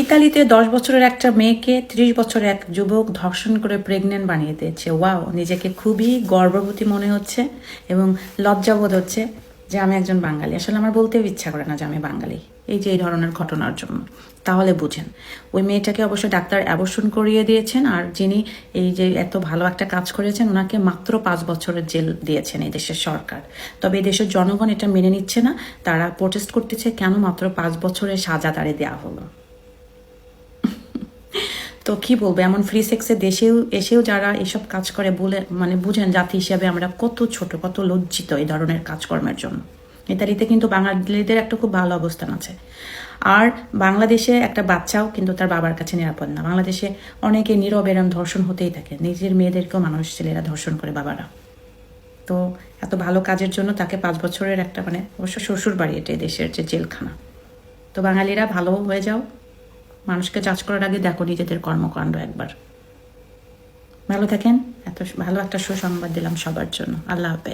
ইতালিতে 10 বছরের একটা মেয়েকে 30 বছরের এক যুবক ধর্ষণ করে প্রেগনেন্ট বানিয়ে দিয়েছে। ওয়াও, নিজেকে খুবই গর্ভবতী মনে হচ্ছে এবং লজ্জাবোধ হচ্ছে যে আমি একজন বাঙালি। আসলে আমার বলতেও ইচ্ছা করে না যে আমি বাঙালি, এই যে এই ধরনের ঘটনার জন্য। তাহলে বুঝেন, ওই মেয়েটাকে অবশ্য ডাক্তার অ্যাবর্শন করিয়ে দিয়েছেন, আর যিনি এই যে এত ভালো একটা কাজ করেছেন ওনাকে মাত্র 5 বছরের জেল দিয়েছেন এই দেশের সরকার। তবে এই দেশের জনগণ এটা মেনে নিচ্ছে না, তারা প্রোটেস্ট করতেছে কেন মাত্র 5 বছরের সাজা তারে দেওয়া হলো। তো কি বলবো, এমন ফ্রি সেক্সের দেশেও এসেও যারা এসব কাজ করে বলে বুঝেন জাতি হিসাবে আমরা কত ছোট, কত লজ্জিত এই ধরনের কাজকর্মের জন্য। ইতালিতে কিন্তু বাঙালিদের একটা খুব ভালো অবস্থান আছে। আর বাংলাদেশে একটা বাচ্চাও কিন্তু তার বাবার কাছে নিরাপদ না। বাংলাদেশে অনেকে নীরব এরম ধর্ষণ হতেই থাকে, নিজের মেয়েদেরকেও মানুষ ছেলেরা ধর্ষণ করে বাবারা। তো এত ভালো কাজের জন্য তাকে 5 বছরের একটা অবশ্য শ্বশুর বাড়ি এটা দেশের যে জেলখানা। তো বাঙালিরা ভালো হয়ে যাও, মানুষকে জাজ করার আগে দেখো নিজেদের কর্মকাণ্ড একবার। ভালো থাকেন। এত ভালো একটা সুসংবাদ দিলাম সবার জন্য। আল্লাহ হাফেজ।